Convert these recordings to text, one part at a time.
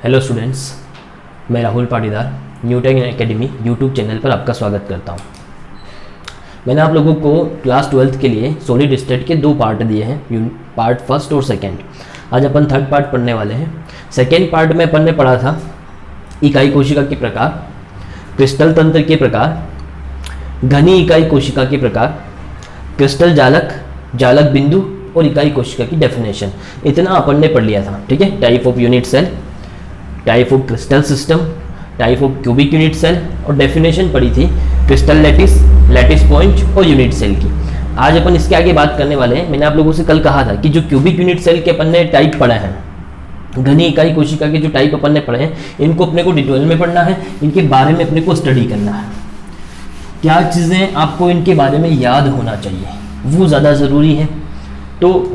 Hello students, मैं Rahul Patidar Newton academy YouTube channel पर आपका स्वागत करता हूं। मैंने आप लोगों को क्लास 12th के लिए सॉलिड स्टेट के दो पार्ट दिए हैं, पार्ट फर्स्ट और सेकंड। आज अपन थर्ड पार्ट पढ़ने वाले हैं। सेकंड पार्ट में अपन ने पढ़ा था इकाई कोशिका के प्रकार, क्रिस्टल तंत्र के प्रकार, घनी इकाई कोशिका के प्रकार, क्रिस्टल जालक, जालक बिंदु और इकाई कोशिका की डेफिनेशन। इतना अपन ने पढ़ लिया था। ठीक है, type of unit cell, type of crystal system, type of cubic unit cell और डेफिनेशन पढ़ी थी क्रिस्टल लैटिस, लैटिस पॉइंट और यूनिट सेल की। आज अपन इसके आगे बात करने वाले हैं। मैंने आप लोगों से कल कहा था कि जो क्यूबिक यूनिट सेल के अपन ने टाइप पढ़ा है, घनी इकाई कोशिका के जो टाइप अपन ने पढ़े हैं, इनको अपने को डिटेल में पढ़ना है, इनके बारे में अपने को स्टडी करना है। क्या चीज़ें आपको इनके बारे में याद होना चाहिए, वो ज़्यादा ज़रूरी है। तो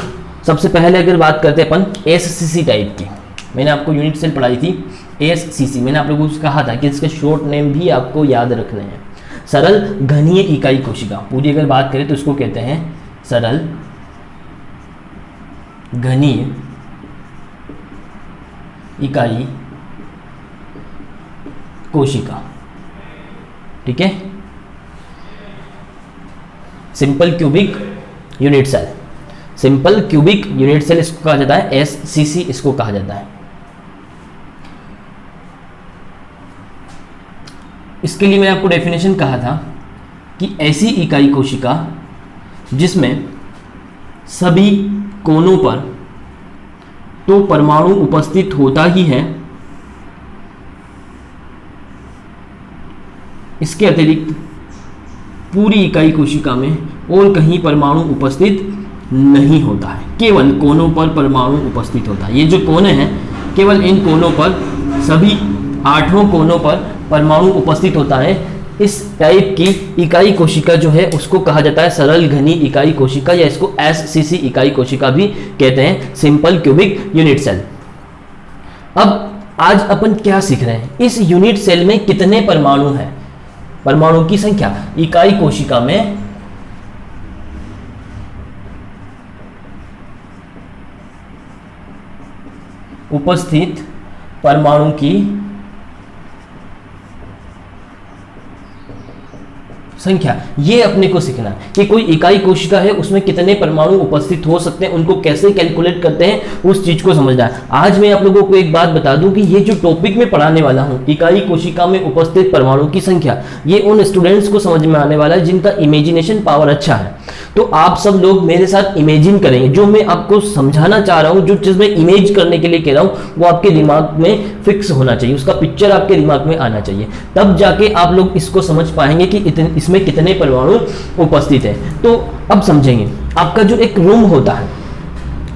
सबसे पहले अगर बात करते हैं अपन एससीसी टाइप की, मैंने आपको यूनिट सेल पढ़ाई थी एससीसी। मैंने आप लोगों से कहा था कि इसके शॉर्ट नेम भी आपको याद रखने हैं। सरल घनीय इकाई कोशिका, पूरी अगर बात करें तो इसको कहते हैं सरल घनीय इकाई कोशिका। ठीक है, simple cubic unit cell, simple cubic unit cell इसको कहा जाता है, एससीसी इसको कहा जाता है। इसके लिए मैं आपको डेफिनेशन कहा था कि ऐसी इकाई कोशिका जिसमें सभी कोनों पर तो परमाणु उपस्थित होता ही है, इसके अतिरिक्त पूरी इकाई कोशिका में और कहीं परमाणु उपस्थित नहीं होता है, केवल कोनों पर परमाणु उपस्थित होता है। ये जो कोने हैं, केवल इन कोनों पर, सभी 8 कोनों पर परमाणु उपस्थित होता है। इस टाइप की इकाई कोशिका जो है उसको कहा जाता है सरल घनी इकाई कोशिका, या इसको एससीसी इकाई कोशिका भी कहते हैं, सिंपल क्यूबिक यूनिट सेल। अब आज अपन क्या सीख रहे हैं, इस यूनिट सेल में कितने परमाणु हैं, परमाणु की संख्या। इकाई कोशिका में उपस्थित परमाणु की संख्या, ये अपने को सीखना है कि कोई इकाई कोशिका है उसमें कितने परमाणु उपस्थित हो सकते हैं, उनको कैसे कैलकुलेट करते हैं, उस चीज को समझना है। आज मैं आप लोगों को एक बात बता दूं कि ये जो टॉपिक में पढ़ाने वाला हूं, इकाई कोशिका में उपस्थित परमाणु की संख्या, ये उन स्टूडेंट्स को समझ में आने वाला है जिनका इमेजिनेशन पावर अच्छा है। तो आप सब लोग मेरे साथ इमेजिन करेंगे, जो मैं आपको समझाना चाह रहा हूं, जो चीज मैं इमेज करने के लिए कह रहा हूं, वो आपके दिमाग में फिक्स होना चाहिए, उसका पिक्चर आपके दिमाग में आना चाहिए, तब जाके आप लोग इसको समझ पाएंगे कि इसमें कितने परमाणु उपस्थित है। तो अब समझेंगे, आपका जो एक रूम होता है,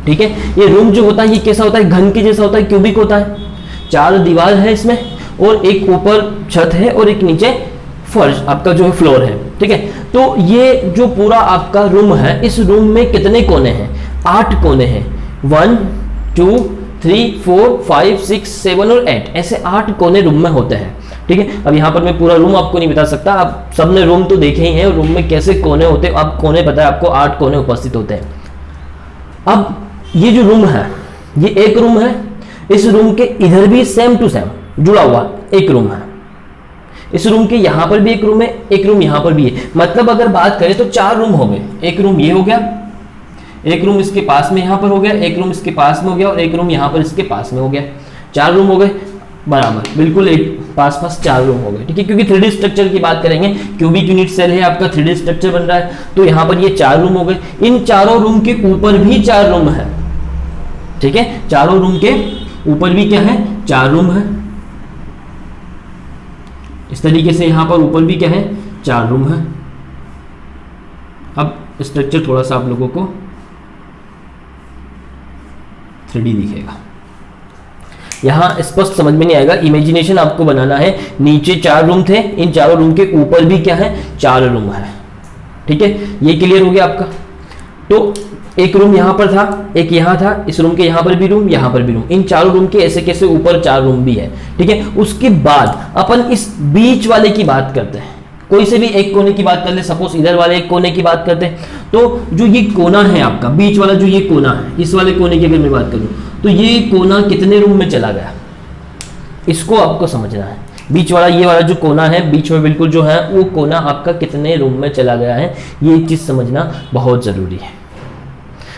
ठीक है, ये रूम जो होता है ये कैसा होता है, घन के जैसा होता है, क्यूबिक होता है। 4 दीवार है इसमें, और एक ऊपर छत है और एक नीचे फर्श, आपका जो है फ्लोर है। ठीक है, तो ये जो पूरा आपका रूम है, इस रूम में कितने कोने हैं, 8 कोने हैं। 1 2 3 4 5 6 7 और 8, ऐसे 8 कोने रूम में होते हैं। ठीक है, अब यहाँ पर मैं पूरा रूम आपको नहीं बता सकता, आप सबने रूम तो देखे ही हैं, रूम में कैसे कोने होते हैं, अब कोने पता है आपको, 8 कोने उपस्थित होते हैं। अब ये जो रूम है, ये एक रूम है, इस रूम के इधर भी सेम टू सेम जुड़ा हुआ एक रूम है, इस रूम के यहां पर भी एक रूम है, एक रूम यहां पर भी है। मतलब अगर बात करें तो 4 रूम हो गए, एक रूम ये हो गया, एक रूम इसके पास में यहां पर हो गया, एक रूम इसके पास में हो गया, और एक रूम यहां पर इसके पास में हो गया। 4 रूम हो गए बराबर, बिल्कुल एक पास 4 रूम हो गए। ठीक है, क्योंकि 3D स्ट्रक्चर की बात करेंगे, क्यूबिक यूनिट सेल है आपका, 3D स्ट्रक्चर बन रहा है, तो यहां पर ये 4 रूम हो गए। इन चारों रूम के ऊपर भी 4 रूम है। ठीक है, चारों रूम के ऊपर भी क्या है, 4 रूम है। इस तरीके से यहां पर ऊपर भी क्या है, 4 रूम है। अब स्ट्रक्चर थोड़ा सा आप लोगों को 3D दिखेगा, यहां स्पष्ट समझ में नहीं आएगा, इमेजिनेशन आपको बनाना है। नीचे 4 रूम थे, इन चारों रूम के ऊपर भी क्या है, 4 रूम है। ठीक है, ये क्लियर हो गया आपका। तो एक रूम यहां पर था, एक यहां था, इस रूम के यहां पर भी रूम, यहां पर भी रूम, इन चारों रूम के ऐसे कैसे ऊपर 4 रूम भी है। ठीक है, उसके बाद अपन इस बीच वाले की बात करते हैं, कोई से भी एक कोने की बात कर ले, सपोज इधर वाले एक कोने की बात करते हैं, तो जो ये कोना है आपका बीच वाला, जो ये कोना है, इस वाले कोने की अगर मैं बात करूं तो ये कोना कितने रूम में चला गया, इसको आपको समझना है। बीच वाला ये वाला जो कोना है बीच में बिल्कुल जो है वो कोना आपका कितने रूम में चला गया है, ये चीज समझना बहुत जरूरी है।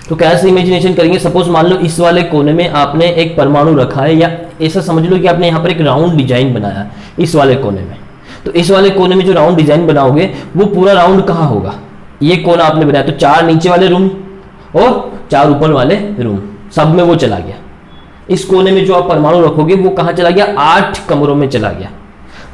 तो कैसे इमेजिनेशन करेंगे, सपोज मान लो इस वाले कोने में आपने एक परमाणु रखा है, या ऐसा समझ लो कि आपने यहाँ पर एक राउंड डिजाइन बनाया इस वाले कोने में। तो इस वाले कोने में जो राउंड डिजाइन बनाओगे वो पूरा राउंड कहाँ होगा, ये कोना आपने बनाया तो 4 नीचे वाले रूम और 4 ऊपर वाले रूम, सब में वो चला गया। इस कोने में जो आप परमाणु रखोगे वो कहाँ चला गया, 8 कमरों में चला गया।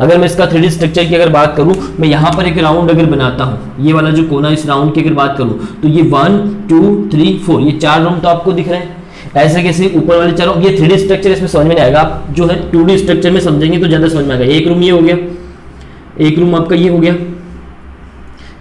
अगर मैं इसका 3D स्ट्रक्चर की अगर बात करूं, मैं यहाँ पर एक राउंड अगर बनाता हूं, ये वाला जो कोना इस राउंड की अगर बात करूं तो ये 1 2 3 4 ये 4 रूम तो आपको दिख रहे हैं। ऐसे कैसे ऊपर वाले 4, ये 3D स्ट्रक्चर इसमें समझ में नहीं आएगा, आप जो है 2D स्ट्रक्चर में समझेंगे तो ज्यादा समझ में आएगा। एक रूम ये हो गया, एक रूम आपका ये हो गया,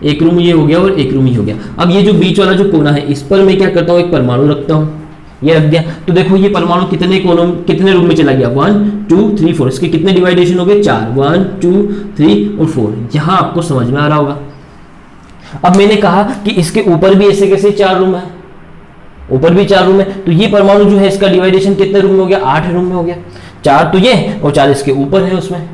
एक रूम ये हो गया और एक रूम ये हो गया। अब ये जो बीच वाला जो कोना है इस पर मैं क्या करता हूँ, एक परमाणु रखता हूँ, ये रख दिया। तो देखो ये परमाणु कितने कोनों कितने रूम में चला गया, 1 2 3 4, इसके कितने डिवाइडेशन हो गए, 4, 1 2 3 और 4। यहां आपको समझ में आ रहा होगा। अब मैंने कहा कि इसके ऊपर भी ऐसे कैसे 4 रूम है, ऊपर भी 4 रूम है, तो ये परमाणु जो है इसका डिवाइडेशन कितने रूम में हो गया, 8 रूम में हो गया। 4 तो ये और 4 इसके ऊपर है उसमें।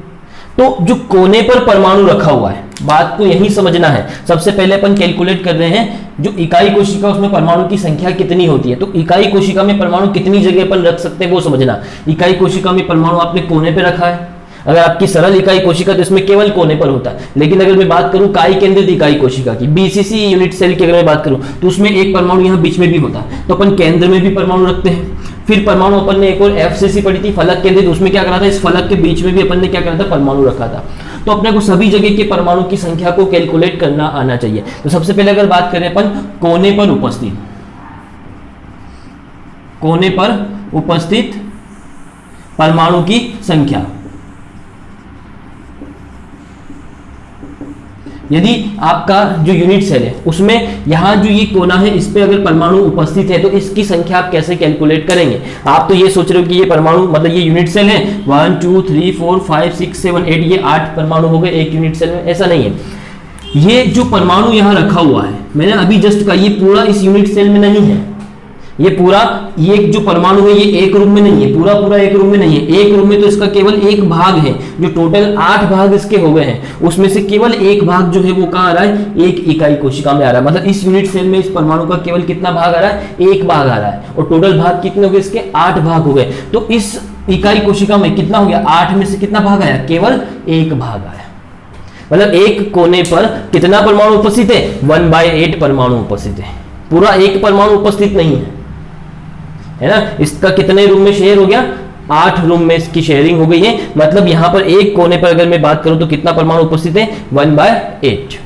तो जो कोने पर परमाणु रखा हुआ है, बात को यही समझना है। सबसे पहले अपन कैलकुलेट कर रहे हैं जो इकाई कोशिका उसमें परमाणु की संख्या कितनी होती है। तो इकाई कोशिका में परमाणु कितनी जगह पर रख सकते हैं वो समझना। इकाई कोशिका में परमाणु आपने कोने पे रखा है, अगर आपकी सरल इकाई कोशिका तो इसमें केवल कोने पर होता है। लेकिन अगर मैं बात करूं काई केंद्रित इकाई कोशिका की, बीसीसी यूनिट सेल की अगर मैं बात करूं तो उसमें एक परमाणु यहाँ बीच में भी होता है, तो अपन केंद्र में भी परमाणु रखते हैं। फिर परमाणु अपन ने एक और एफसीसी पढ़ी थी फलक केंद्रित, उसमें क्या करा था, इस फलक के बीच में भी अपन ने क्या करा था, परमाणु रखा था। तो अपने को सभी जगह के परमाणु की संख्या को कैलकुलेट करना आना चाहिए। तो सबसे पहले अगर बात करें अपन कोने पर उपस्थित, कोने पर उपस्थित परमाणु की संख्या, यदि आपका जो यूनिट सेल है उसमें यहां जो ये कोना है इस पे अगर परमाणु उपस्थित है तो इसकी संख्या आप कैसे कैलकुलेट करेंगे। आप तो ये सोच रहे हो कि ये परमाणु मतलब ये यूनिट सेल है 1 2 3 4 5 6 7 8 ये 8 परमाणु हो गए एक यूनिट सेल में, ऐसा नहीं है। ये जो परमाणु यहां रखा हुआ है, मैंने अभी जस्ट कहा ये पूरा इस यूनिट सेल में नहीं है, ये पूरा ये जो परमाणु है ये एक रूम में नहीं है, पूरा पूरा एक रूम में नहीं है। एक रूम में तो इसका केवल एक भाग है, जो टोटल 8 भाग इसके हो गए हैं उसमें से केवल एक भाग जो है वो कहाँ आ रहा है, एक इकाई कोशिका में आ रहा है। मतलब इस यूनिट सेल में इस परमाणु का केवल कितना भाग आ रहा है, एक भाग आ रहा है, और टोटल भाग कितने हो गए इसके, 8 भाग हो गए। तो इस इकाई कोशिका में कितना हो गया, 8 में से कितना भाग आया, केवल एक भाग आया। मतलब एक कोने पर कितना परमाणु उपस्थित है, 1/8 परमाणु उपस्थित है, पूरा एक परमाणु उपस्थित नहीं है ना। इसका कितने रूम में शेयर हो गया, 8 रूम में इसकी शेयरिंग हो गई है। मतलब यहां पर एक कोने पर अगर मैं बात करूं तो कितना परमाणु उपस्थित है, 1/8,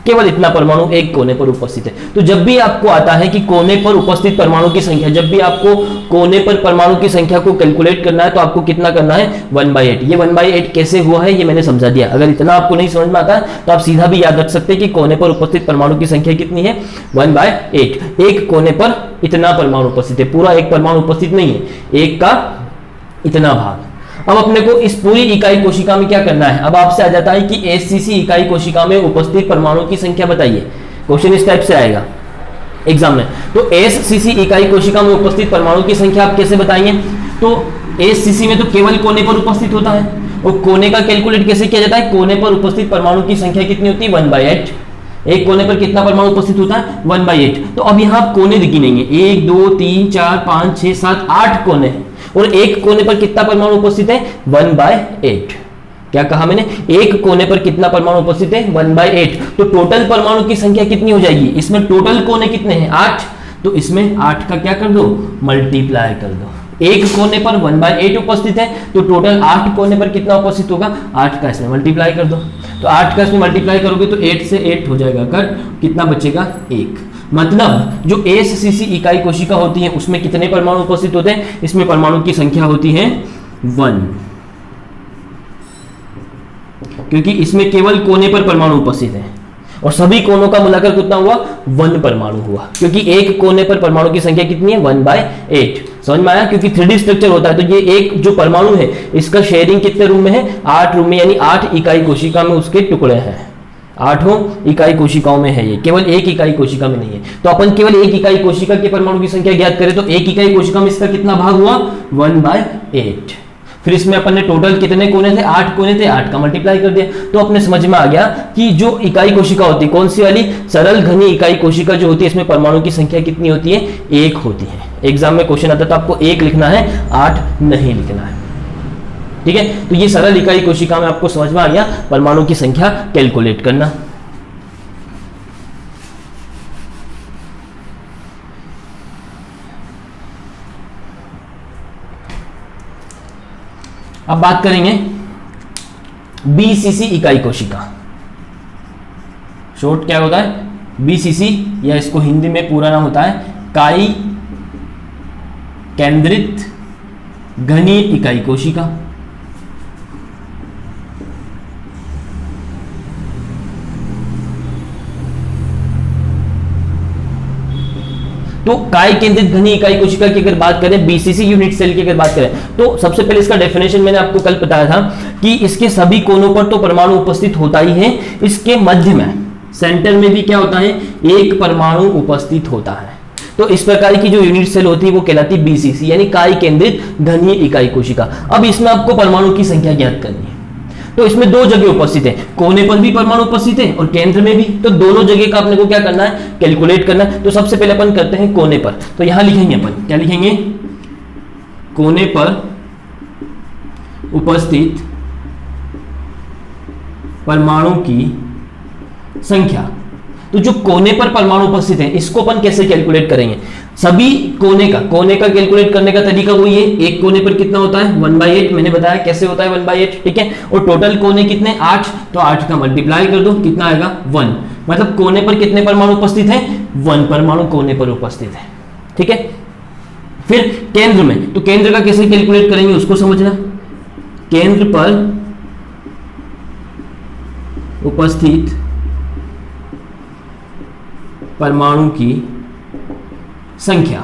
केवल इतना परमाणु एक कोने पर उपस्थित है। तो जब भी आपको आता है कि कोने पर उपस्थित परमाणु की संख्या, जब भी आपको कोने पर परमाणु की संख्या को कैलकुलेट करना है तो आपको कितना करना है, 1/8। ये 1/8 कैसे हुआ है ये मैंने समझा दिया। अगर इतना आपको नहीं समझ में आता तो आप सीधा भी याद रख सकते हैं कि कोने पर उपस्थित परमाणु की संख्या कितनी है, 1/8। एक कोने पर इतना परमाणु उपस्थित है, पूरा एक परमाणु उपस्थित नहीं है, एक का इतना भाग। अब अपने को इस पूरी इकाई कोशिका में क्या करना है, अब आपसे आ जाता है कि एससीसी इकाई कोशिका में उपस्थित परमाणु की संख्या बताइए। क्वेश्चन इस टाइप से आएगा एग्जाम में। तो एससीसी इकाई कोशिका में उपस्थित परमाणु की संख्या आप कैसे बताएंगे, तो एससीसी में तो केवल कोने पर उपस्थित होता है, और कोने का कैलकुलेट कैसे किया जाता है, कोने पर उपस्थित परमाणु की संख्या कितनी होती है, 1/8। एक कोने पर कितना परमाणु उपस्थित होता है, 1/8। तो अब यहाँ कोने गिनेंगे, 1 2 3 4 5 6 7 8 कोने हैं, और एक कोने पर कितना परमाणु उपस्थित है, 1/8। क्या कहा मैंने, एक कोने पर कितना परमाणु उपस्थित है, 1/8। तो टोटल परमाणु की संख्या कितनी हो जाएगी, इसमें टोटल कोने कितने हैं, 8, तो इसमें 8 का क्या कर दो, मल्टीप्लाई कर दो। एक कोने पर 1/8 उपस्थित है तो टोटल 8 कोने पर कितना उपस्थित होगा, 8 का इसमें मल्टीप्लाई कर दो। तो 8 का इसमें मल्टीप्लाई करोगे तो 8 से 8 हो जाएगा, कट, कितना बचेगा, 1। मतलब जो एससीसी इकाई कोशिका होती है उसमें कितने परमाणु उपस्थित होते हैं, इसमें परमाणु की संख्या होती है 1, क्योंकि इसमें केवल कोने पर परमाणु उपस्थित है, और सभी कोनों का मिलाकर कितना हुआ, 1 परमाणु हुआ, क्योंकि एक कोने पर परमाणु की संख्या कितनी है, 1/8। समझ में आया, क्योंकि 3D स्ट्रक्चर होता है तो ये एक जो परमाणु है इसका शेयरिंग कितने रूम में है, 8 रूम में, यानी 8 इकाई कोशिका में उसके टुकड़े हैं, 8 इकाई कोशिकाओं में है, ये केवल एक इकाई कोशिका में नहीं है। तो अपन केवल एक इकाई कोशिका के परमाणु की संख्या ज्ञात करें तो एक इकाई कोशिका में इसका कितना भाग हुआ, 1/8। फिर इसमें अपन ने टोटल कितने कोने थे, 8 कोने थे, 8 का मल्टीप्लाई कर दिया, तो अपने समझ में आ गया कि जो इकाई कोशिका होती है, कौन सी वाली, सरल घनी इकाई कोशिका जो होती है, इसमें परमाणु की संख्या कितनी होती है, 1 होती है। एग्जाम में क्वेश्चन आता है तो आपको 1 लिखना है, 8 नहीं लिखना है, ठीक है। तो ये सरल इकाई कोशिका में आपको समझ में आ गया परमाणु की संख्या कैलकुलेट करना। अब बात करेंगे बीसीसी इकाई कोशिका। शॉर्ट क्या होता है, बीसीसी, या इसको हिंदी में पूरा नाम होता है काई केंद्रित घनी इकाई कोशिका। तो काय केंद्रित घनी इकाई कोशिका की अगर बात करें, बीसीसी यूनिट सेल की अगर बात करें, तो सबसे पहले इसका डेफिनेशन मैंने आपको कल बताया था कि इसके सभी कोनों पर तो परमाणु उपस्थित होता ही है, इसके मध्य में सेंटर में भी क्या होता है, एक परमाणु उपस्थित होता है। तो इस प्रकार की जो यूनिट सेल होती है वो कहलाती है बीसीसी, यानी काय केंद्रित घनी इकाई कोशिका। अब इसमें आपको परमाणु की संख्या ज्ञात करनी है, तो इसमें 2 जगह उपस्थित है, कोने पर भी परमाणु उपस्थित है और केंद्र में भी, तो दोनों जगह का अपने को क्या करना है, कैलकुलेट करना है। तो सबसे पहले अपन करते हैं कोने पर, तो यहां लिखेंगे अपन, क्या लिखेंगे, कोने पर उपस्थित परमाणु की संख्या। तो जो कोने पर परमाणु उपस्थित है इसको अपन कैसे कैलकुलेट करेंगे, सभी कोने का कैलकुलेट करने का तरीका वही है, एक कोने पर कितना होता है 1/8, मैंने बताया कैसे होता है 1/8, ठीक है। और टोटल कोने कितने, 8, तो 8 का मल्टीप्लाई कर दो, कितना आएगा 1, मतलब कोने पर कितने परमाणु उपस्थित है, 1 परमाणु कोने पर उपस्थित है, ठीक है। फिर केंद्र में, तो केंद्र का कैसे कैलकुलेट करेंगे उसको समझना, केंद्र पर उपस्थित परमाणु की संख्या,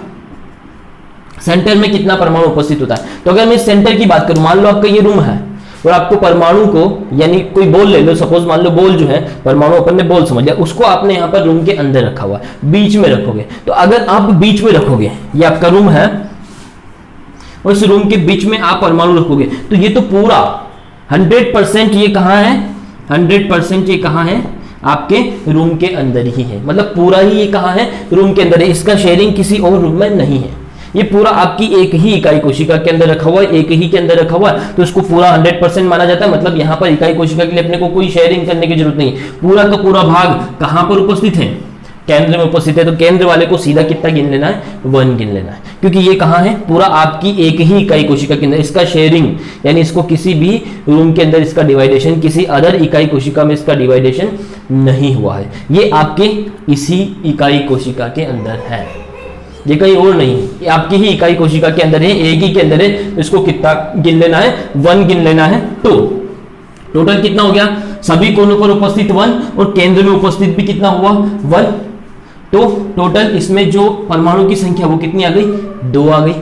सेंटर में कितना परमाणु उपस्थित होता है। तो अगर मैं सेंटर की बात करूं, मान लो आपका ये रूम है और आपको परमाणु को, यानी कोई बॉल ले लो, सपोज मान लो बॉल जो है, परमाणु अपन ने बॉल समझ लिया, उसको आपने यहां पर रूम के अंदर रखा हुआ है, बीच में रखोगे, तो अगर आप बीच में रखोगे, ये आपका रूम है और इस रूम के बीच में आप परमाणु रखोगे, तो ये तो पूरा 100% ये कहां है, 100% ये कहां है, आपके रूम के अंदर ही है, मतलब पूरा ही ये कहां है, रूम के अंदर है, इसका शेयरिंग किसी और रूम में नहीं है, ये पूरा आपकी एक ही इकाई कोशिका के अंदर रखा हुआ है, एक ही के अंदर रखा हुआ है, तो इसको पूरा 100% माना जाता है। मतलब यहाँ पर इकाई कोशिका के लिए अपने को कोई शेयरिंग करने की जरूरत नहीं, पूरा का पूरा भाग कहां पर उपस्थित है, केंद्र में उपस्थित है। तो केंद्र वाले को सीधा कितना गिन लेना है, 1 गिन लेना है, क्योंकि ये कहां है, पूरा आपकी एक ही इकाई कोशिका के अंदर, इसका शेयरिंग यानी इसको किसी भी रूम के अंदर इसका डिवाइडेशन, किसी अदर इकाई कोशिका में इसका डिवाइडेशन नहीं हुआ है, ये आपके इसी इकाई कोशिका के अंदर है, ये कहीं और नहीं है, ये आपकी ही इकाई कोशिका के अंदर है, एक ही के अंदर है। तो इसको कितना गिन लेना है, 1 गिन लेना है। तो टोटल कितना हो गया, सभी कोनों पर उपस्थित 1 और केंद्र में उपस्थित भी कितना हुआ 1, तो टोटल इसमें जो परमाणु की संख्या वो कितनी आ गई, 2 आ गई।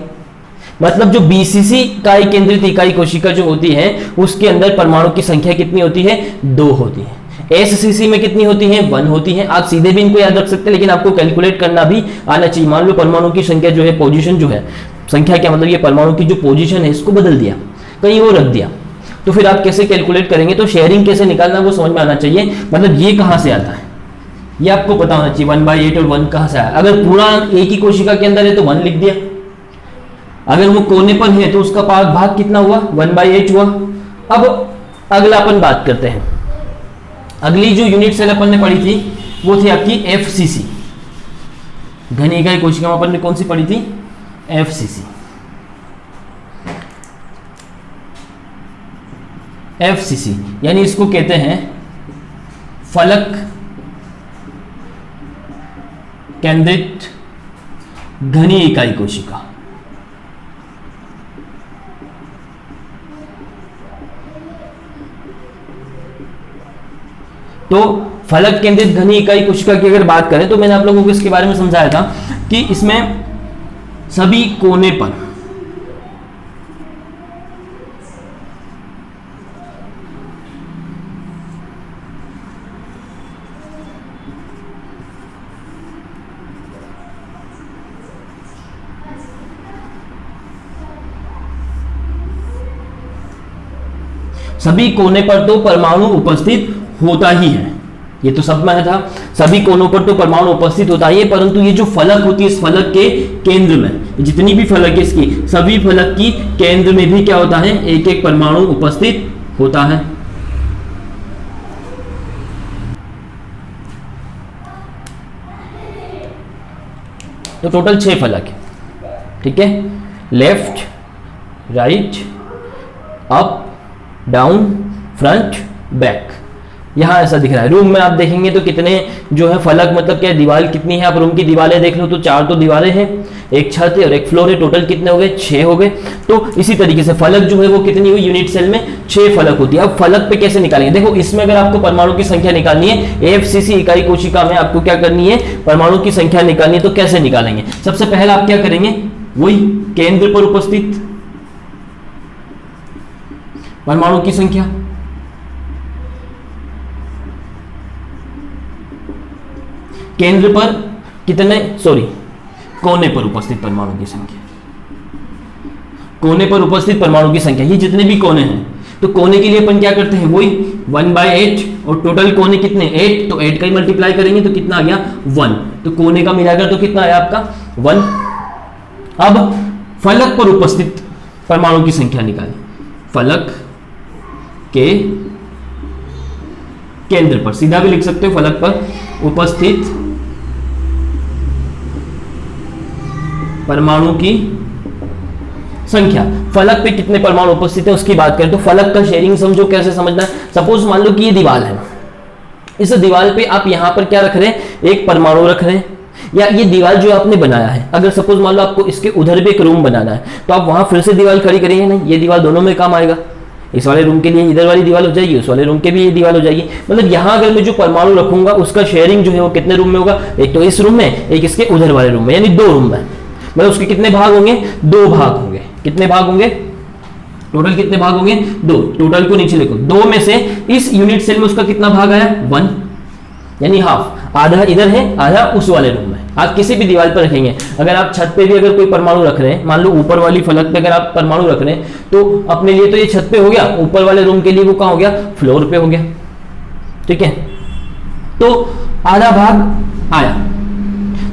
मतलब जो बीसीसी इकाई केंद्रित इकाई कोशिका जो होती है उसके अंदर परमाणु की संख्या कितनी होती है, 2 होती है। एससीसी में कितनी होती है, 1 होती है। आप सीधे भी इनको याद रख सकते हैं, लेकिन आपको कैलकुलेट करना भी आना चाहिए। मान लो परमाणु की संख्या जो है, पोजीशन जो है, संख्या क्या मतलब, ये परमाणु की जो पोजीशन है इसको बदल दिया, कहीं और रख दिया, तो फिर आप कैसे कैलकुलेट करेंगे, तो शेयरिंग कैसे निकालना वो समझ में आना चाहिए। मतलब ये कहां से आता है ये आपको पता होना चाहिए, 1/8 और 1 कहां से आया। अगर पूरा एक ही कोशिका के अंदर है तो 1 लिख दिया, अगर वो कोने पर है तो उसका भाग कितना हुआ, 1/8 हुआ। अब अगला अपन बात करते हैं, अगली जो यूनिट सेल अपन ने पढ़ी थी वो थी आपकी एफसीसी, घनी इकाई कोशिका में अपन ने कौन सी पढ़ी थी, एफसीसी। एफसीसी यानी इसको कहते हैं फलक केंद्रित घनी इकाई कोशिका। तो फलक केंद्रित घनी इकाई कोशिका की अगर बात करें तो मैंने आप लोगों को इसके बारे में समझाया था कि इसमें सभी कोने पर सभी कोने पर तो परमाणु उपस्थित होता ही है, ये तो सब में था, सभी कोनों पर तो परमाणु उपस्थित होता ही है, परंतु ये जो फलक होती है इस फलक के केंद्र में, जितनी भी फलक है इसकी, सभी फलक की केंद्र में भी क्या होता है, एक एक परमाणु उपस्थित होता है। तो टोटल 6 फलक है, ठीक है, left, right, up, down, front, back. यहां ऐसा दिख रहा है। रूम में आप देखेंगे तो कितने जो है फलक, मतलब क्या दीवार कितनी है, आप रूम की दीवारें देख लो तो 4 तो दीवारें हैं, एक छत है और एक फ्लोर है, टोटल कितने हो गए, 6 हो गए। तो इसी तरीके से फलक जो है वो कितनी हुई, यूनिट सेल में 6 फलक होती है। अब फलक पे कैसे निकालेंगे, देखो इसमें अगर आपको परमाणु की संख्या निकालनी है, AFCC इकाई कोशिका में आपको क्या करनी है, परमाणु की संख्या निकालनी है, तो कैसे निकालेंगे, सबसे पहले आप क्या करेंगे, वही केंद्र पर उपस्थित परमाणु की संख्या, केंद्र पर कितने, कोने पर उपस्थित परमाणु की संख्या, कोने पर उपस्थित परमाणु की संख्या, ये जितने भी कोने हैं, तो कोने के लिए अपन क्या करते हैं, वही 1/8, और टोटल कोने कितने 8, तो 8 का ही मल्टीप्लाई करेंगे तो कितना आ गया 1, तो कोने का मिलाकर तो कितना आया आपका 1। अब फलक पर उपस्थित परमाणु की संख्या निकालें, फलक के केंद्र पर, सीधा भी लिख सकते हो, फलक पर उपस्थित परमाणु की संख्या। फलक पे कितने परमाणु उपस्थित है उसकी बात करें तो फलक का शेयरिंग समझो, कैसे समझना है, सपोज मान लो कि ये दीवार है, इस दीवार पे आप यहां पर क्या रख रहे हैं, एक परमाणु रख रहे हैं, या ये दीवार जो आपने बनाया है, अगर सपोज मान लो आपको इसके उधर भी एक रूम बनाना है तो आप वहां फिर से दीवार खड़ी करेंगे, नहीं, ये दीवार दोनों में काम आएगा, इस वाले रूम के लिए इधर वाली दीवार हो जाएगी, उस वाले रूम के भी ये दीवार हो जाएगी। मतलब यहां अगर मैं जो परमाणु रखूंगा उसका शेयरिंग जो है वो कितने रूम में होगा, एक तो इस रूम में, एक इसके उधर वाले रूम में, यानी 2 रूम में। मतलब उसके कितने भाग होंगे, 2 भाग होंगे। कितने भाग होंगे, टोटल कितने भाग होंगे, 2। टोटल को नीचे लिखो, 2 में से इस यूनिट सेल में उसका कितना भाग आया, 1, यानी हाफ, आधा इधर है, आधा उस वाले रूम में। आप किसी भी दीवार पर रखेंगे, अगर आप छत पे भी अगर कोई परमाणु रख रहे हैं, मान लो ऊपर वाली फलक पे अगर आप परमाणु रख रहे हैं तो अपने लिए तो ये छत पे हो गया, ऊपर वाले रूम के लिए वो कहां हो गया, फ्लोर पे हो गया, ठीक है। तो आधा भाग आया।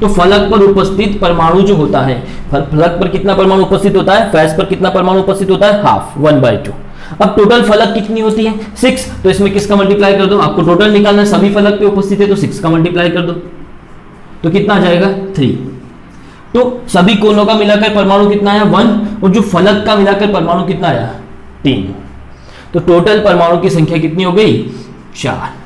तो फलक पर उपस्थित परमाणु जो होता है, फलक पर कितना परमाणु उपस्थित होता है, फैस पर कितना परमाणु उपस्थित होता है, हाफ, 1/2। अब टोटल फलक कितनी होती है, 6, तो इसमें किसका मल्टीप्लाई कर दो, आपको टोटल निकालना है, सभी फलक पे उपस्थित है तो 6 का मल्टीप्लाई कर दो, तो कितना आ जाएगा 3। तो सभी कोनों का मिलाकर परमाणु कितना आया 1, और जो फलक का मिलाकर परमाणु कितना आया 3। तो टोटल परमाणु की संख्या कितनी हो गई 4।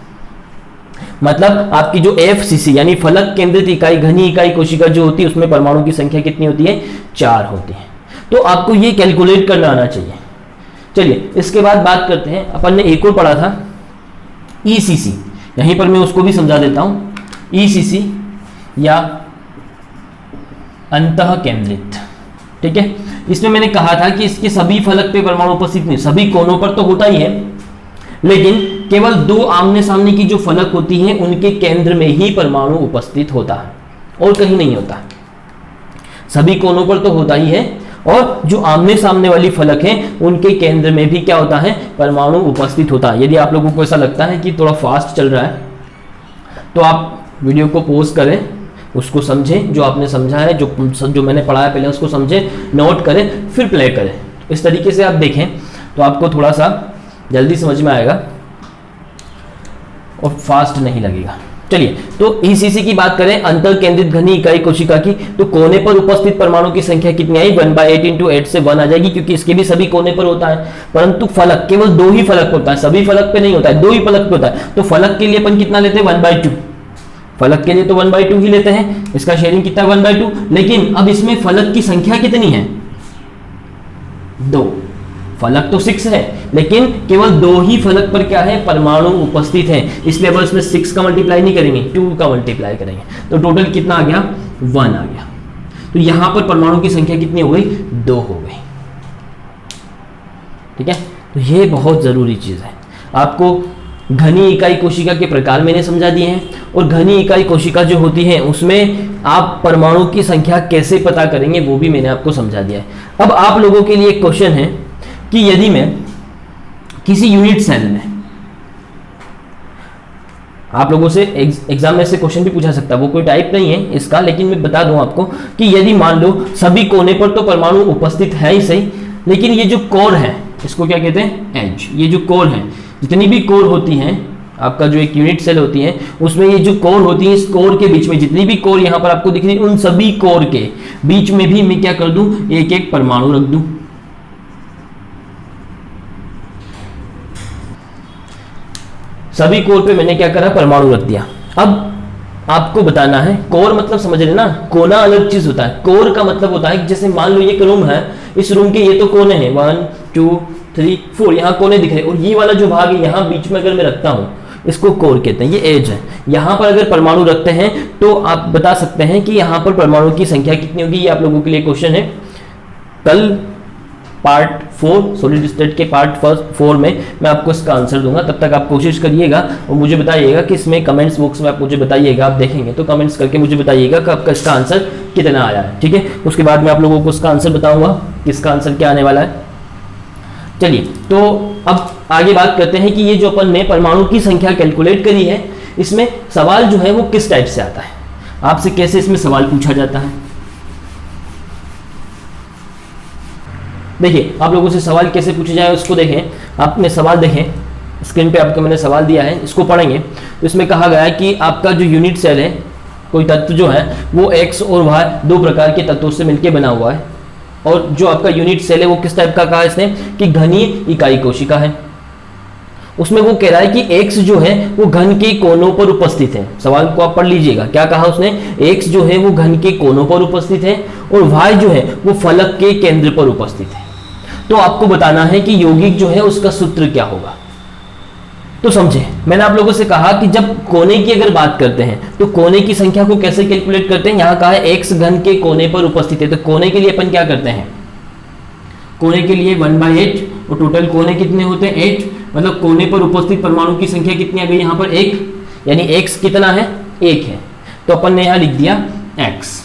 मतलब आपकी जो AFCC यानी फलक केंद्रित इकाई घनी इकाई कोशिका जो होती है उसमें परमाणु की संख्या कितनी होती है 4 होती है। तो आपको ये कैलकुलेट करना आना चाहिए। चलिए इसके बाद बात करते हैं, अपन ने एक और पढ़ा था ECC, यहीं पर मैं उसको भी समझा देता हूं। ECC या अंतः केंद्रित, ठीक है। इसमें मैंने कहा था कि इसके सभी फलक पे परमाणु उपस्थित नहीं, सभी कोनों पर तो होता ही है, लेकिन केवल 2 आमने सामने की जो फलक होती हैं उनके केंद्र में ही परमाणु उपस्थित होता है और कहीं नहीं होता। सभी कोनों पर तो होता ही है और जो आमने सामने वाली फलक हैं उनके केंद्र में भी क्या होता है, परमाणु उपस्थित होता है। यदि आप लोगों को ऐसा लगता है कि थोड़ा फास्ट चल रहा है तो आप वीडियो को पॉज करें, उसको समझें, जो आपने समझा है, जो मैंने पढ़ाया पहले उसको समझें, नोट करें, फिर प्ले करें। इस तरीके से आप देखें तो आपको थोड़ा सा जल्दी समझ में आएगा और फास्ट नहीं लगेगा। चलिए तो ECC की बात करें, अंतर केंद्रित घनी इकाई कोशिका की, तो कोने पर उपस्थित परमाणु की संख्या कितनी आई, 1/8 × 8 से 1 आ जाएगी, क्योंकि इसके भी सभी कोने पर होता है। परंतु फलक केवल 2 ही फलक होता है, सभी फलक पे नहीं होता है, 2 ही फलक पे होता है। तो फलक के लिए अपन कितना लेते हैं 1/2, फलक के लिए तो 1/2 ही लेते हैं, इसका शेयरिंग कितना 1/2। लेकिन अब इसमें फलक की संख्या कितनी है 2, फलक तो 6 है लेकिन केवल 2 ही फलक पर क्या है, परमाणु उपस्थित है, इसलिए अब इसमें 6 का मल्टीप्लाई नहीं करेंगे, 2 का मल्टीप्लाई करेंगे। तो टोटल कितना आ गया 1 आ गया। तो यहां पर परमाणु की संख्या कितनी हो गई 2 हो गई, ठीक है। तो ये बहुत जरूरी चीज है। आपको घनी इकाई कोशिका के प्रकार मैंने समझा दिए हैं, और घनी इकाई कोशिका जो होती है उसमें आप परमाणु की संख्या कैसे पता करेंगे वो भी मैंने आपको समझा दिया है। अब आप लोगों के लिए एक क्वेश्चन है कि यदि मैं किसी यूनिट सेल में, आप लोगों से एग्जाम में से क्वेश्चन भी पूछा सकता है, वो कोई टाइप नहीं है इसका, लेकिन मैं बता दूं आपको कि यदि मान लो सभी कोने पर तो परमाणु उपस्थित है ही सही, लेकिन ये जो कोर है इसको क्या कहते हैं, एज। ये जो कोर है, जितनी भी कोर होती हैं, आपका जो एक यूनिट सेल होती है उसमें ये जो कोर होती है, इस कोर के बीच में जितनी भी कोर यहां पर आपको दिख रही है, उन सभी कोर के बीच में भी मैं क्या कर दूं, एक एक परमाणु रख दूं। सभी कोर पे मैंने क्या करा, परमाणु रख दिया। अब आपको बताना है, कोर मतलब समझ रहे ना, कोना अलग चीज होता है। कोर का मतलब होता है कि जैसे मान लो ये एक रूम है, इस रूम के ये तो कोने हैं 1 2 3 4, यहाँ कोने दिख रहे हैं, और ये वाला जो भाग है यहाँ बीच में अगर मैं रखता हूँ, इसको कोर कहते हैं, ये एज है। यहाँ पर अगर परमाणु रखते हैं तो आप बता सकते हैं कि यहाँ पर परमाणु की संख्या कितनी होगी। ये आप लोगों के लिए क्वेश्चन है, कल पार्ट 4 सॉलिड स्टेट के पार्ट 4 में मैं आपको इसका आंसर दूंगा। तब तक आप कोशिश करिएगा और मुझे बताइएगा कि इसमें कमेंट्स बॉक्स में आप मुझे बताइएगा, आप देखेंगे तो कमेंट्स करके मुझे बताइएगा कि आपका इसका आंसर कितना आया है, ठीक है। उसके बाद मैं आप लोगों को इसका आंसर बताऊंगा कि इसका आंसर क्या आने वाला है। चलिए, तो अब आगे बात करते हैं कि ये जो अपन ने परमाणु की संख्या कैलकुलेट करी है, इसमें सवाल जो है वो किस टाइप से आता है, आपसे कैसे इसमें सवाल पूछा जाता है। देखिए, आप लोगों से सवाल कैसे पूछा जाए उसको देखें। आपने सवाल देखें, स्क्रीन पे आपको मैंने सवाल दिया है, इसको पढ़ेंगे तो इसमें कहा गया है कि आपका जो यूनिट सेल है, कोई तत्व जो है वो एक्स और वाई दो प्रकार के तत्वों से मिलकर बना हुआ है, और जो आपका यूनिट सेल है वो किस टाइप का कहा है इसने, कि घनीय इकाई कोशिका है। उसमें वो कह रहा है कि एक्स जो है वो घन के कोनों पर उपस्थित है। सवाल को आप पढ़ लीजिएगा, क्या कहा उसने, एक्स जो है वो घन के कोनों पर उपस्थित है और वाई जो है वो फलक के केंद्र पर उपस्थित है। तो आपको बताना है कि यौगिक जो है उसका सूत्र क्या होगा। तो समझे, मैंने आप लोगों से कहा कि जब कोने की अगर बात करते हैं तो कोने की संख्या को कैसे कैलकुलेट करते हैं। यहां कहा है एक्स घन के कोने पर उपस्थित है, तो कोने के लिए अपन क्या करते हैं, कोने के लिए 1/8, और टोटल कोने कितने होते हैं 8, मतलब कोने पर उपस्थित परमाणु की संख्या कितनी आ गई यहाँ पर 1, यानी एक्स कितना है 1 है, तो अपन ने यहां लिख दिया x।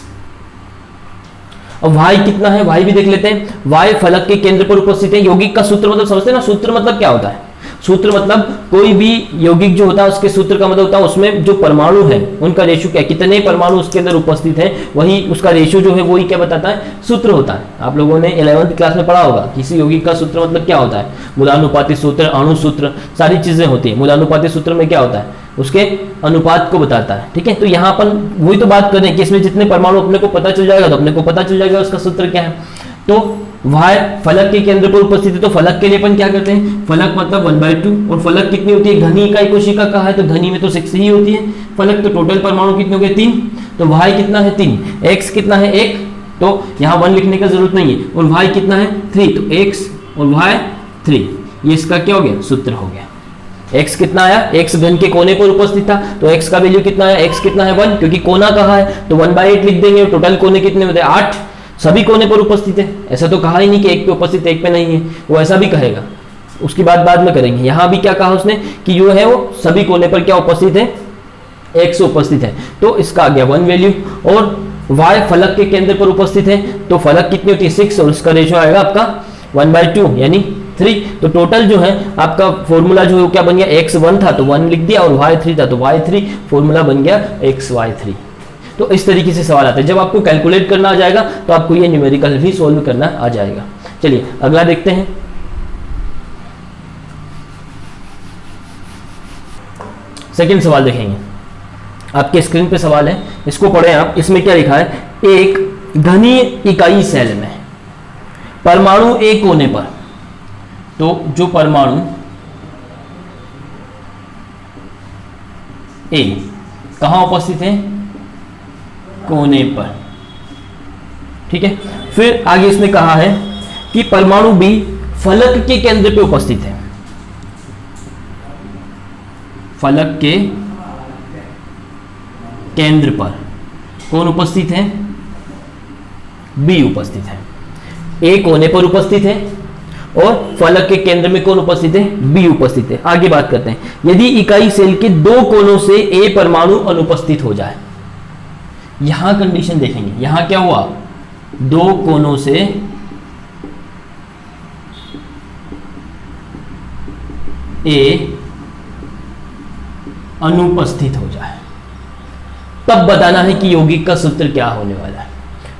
अब y कितना है, y भी देख लेते हैं। y फलक के केंद्र पर उपस्थित है। यौगिक का सूत्र मतलब समझते हैं ना, सूत्र मतलब क्या होता है, सूत्र मतलब कोई भी यौगिक जो होता है उसके सूत्र का मतलब होता है उसमें जो परमाणु है उनका रेशियो क्या, कितने परमाणु उसके अंदर उपस्थित है, वही उसका रेशियो जो है वही क्या बताता है, सूत्र होता है। आप लोगों ने 11वीं क्लास में पढ़ा होगा किसी यौगिक का सूत्र मतलब क्या होता है, मूलानुपाती सूत्र, अणु सूत्र, सारी चीजें होती है। मूलानुपाती सूत्र में क्या होता है, उसके अनुपात को बताता है, ठीक है। तो यहाँ अपन वही तो बात कर रहे हैं कि इसमें जितने परमाणु अपने को पता चल जाएगा तो अपने को पता चल जाएगा उसका सूत्र क्या है। तो y फलक के केंद्र पर उपस्थित है, तो फलक के लिए अपन क्या करते हैं, फलक मतलब 1/2, और फलक कितनी होती है, घनी इकाई कोशिका कहा है तो घनी में तो 6 ही होती है फलक, तो टोटल परमाणु कितने हो गए 3, तो y कितना है 3, x कितना है 1, तो यहाँ 1 लिखने का जरूरत नहीं है, और y कितना है 3, तो x और y 3, ये इसका क्या हो गया, सूत्र हो गया। x कितना आया, x घन के कोने पर उपस्थित था, तो x का वैल्यू कितना है, x कितना है 1, क्योंकि कोना कहा है तो 1/8 लिख देंगे, टोटल कोने कितने होते हैं 8, सभी कोने पर उपस्थित है। ऐसा तो कहा ही नहीं कि एक पे उपस्थित एक पे नहीं है, वो ऐसा भी कहेगा, उसकी बात बाद में करेंगे। यहां भी क्या कहा उसने कि जो है वो सभी कोने पर क्या उपस्थित है, x उपस्थित है, तो इसका आ गया 1 वैल्यू। और y फलक के केंद्र पर उपस्थित है, तो फलक कितनी होती है 6, और इसका रेशियो आएगा आपका 1/2 यानी 3। तो टोटल जो है आपका फॉर्मूला जो है क्या बन गया, x1 था तो 1 लिख दिया, और y3 था तो y3, फॉर्मूला बन गया xy3। तो इस तरीके से सवाल आता है। जब आपको कैलकुलेट करना आ जाएगा तो आपको ये न्यूमेरिकल भी सोल्व करना आ जाएगा। चलिए अगला देखते हैं। सेकंड सवाल देखेंगे, आपके स्क्रीन पे सवाल है, इसको पढ़ें आप। इसमें क्या लिखा है, एक घनीय इकाई सेल में परमाणु एक कोने पर, तो जो परमाणु ए कहां उपस्थित है, कोने पर, ठीक है। फिर आगे इसने कहा है कि परमाणु बी फलक के केंद्र पे उपस्थित है, फलक के केंद्र पर कौन उपस्थित है, बी उपस्थित है। ए कोने पर उपस्थित है और फलक के केंद्र में कौन उपस्थित है, बी उपस्थित है। आगे बात करते हैं, यदि इकाई सेल के दो कोनों से ए परमाणु अनुपस्थित हो जाए, यहां कंडीशन देखेंगे, यहां क्या हुआ, दो कोनों से ए अनुपस्थित हो जाए, तब बताना है कि यौगिक का सूत्र क्या होने वाला है।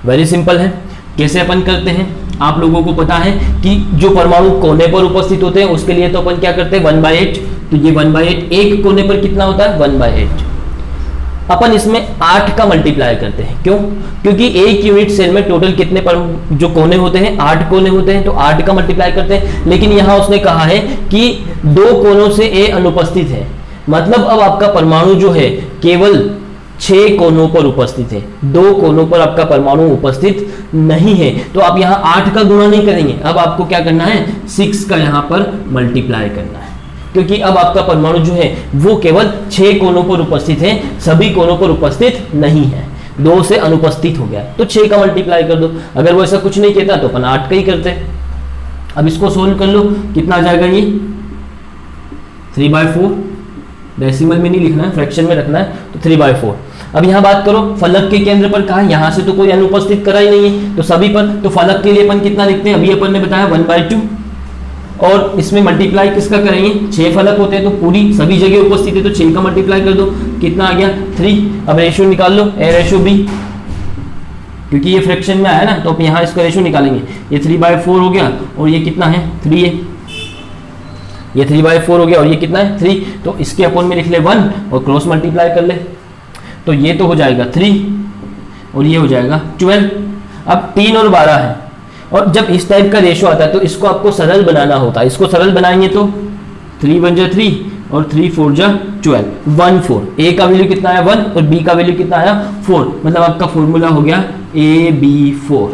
वेरी सिंपल है। कैसे अपन करते हैं, आप लोगों को पता है कि जो परमाणु कोने पर उपस्थित होते हैं उसके लिए तो अपन क्या करते हैं 1/8, तो ये 1/8 एक कोने पर कितना होता है 1/8। अपन इसमें 8 का मल्टीप्लाई करते हैं, क्यों? क्योंकि एक यूनिट सेल में टोटल कितने जो कोने होते हैं 8 कोने होते हैं, तो 8 का मल्टीप्लाई करते हैं। लेकिन यहां उसने कहा है कि 2 कोनों से ए अनुपस्थित है, मतलब अब आपका परमाणु जो है केवल 6 कोनों पर उपस्थित है, 2 कोनों पर आपका परमाणु उपस्थित नहीं है। तो आप यहाँ 8 का गुणा नहीं करेंगे, अब आपको क्या करना है 6 का यहाँ पर मल्टीप्लाई करना है, क्योंकि अब आपका परमाणु जो है वो केवल 6 कोनों पर उपस्थित है, सभी कोनों पर उपस्थित नहीं है, 2 से अनुपस्थित हो गया, तो 6 का मल्टीप्लाई कर दो। अगर वो ऐसा कुछ नहीं कहता तो अपन 8 का ही करते। अब इसको सोल्व कर लो, कितना आ जाएगा ये 3/4, डेसिमल में नहीं लिखना है, फ्रैक्शन में रखना है, तो 3/4। अब यहाँ बात करो फलक के केंद्र पर कहा, यहाँ से तो कोई अनुपस्थित करा ही नहीं है, तो सभी पर, तो फलक के लिए अपन कितना लिखते हैं, अभी अपन ने बताया 1/2, और इसमें मल्टीप्लाई किसका करेंगे 6 फलक होते हैं, तो पूरी सभी जगह उपस्थित है, तो 6 का मल्टीप्लाई कर दो, कितना आ गया 3। अब रेशियो निकाल लो A/B, क्योंकि ये फ्रैक्शन में आया ना, तो अब यहाँ इसका रेशियो निकालेंगे, ये 3/4 हो गया, और ये कितना है 3 है, ये 3/4 हो गया, और ये कितना है 3, तो इसके अपोन में लिख ले 1 और क्रॉस मल्टीप्लाई कर ले, तो ये तो हो जाएगा 3 और ये हो जाएगा 12। अब 3 और 12 है, और जब इस टाइप का रेशो आता है तो इसको आपको सरल बनाना होता है। इसको सरल बनाएंगे तो 3 1 जा 3 और 3 4 जा 12, 1 4। ए का वैल्यू कितना आया 1 और बी का वैल्यू कितना आया 4, मतलब आपका फॉर्मूला हो गया AB4।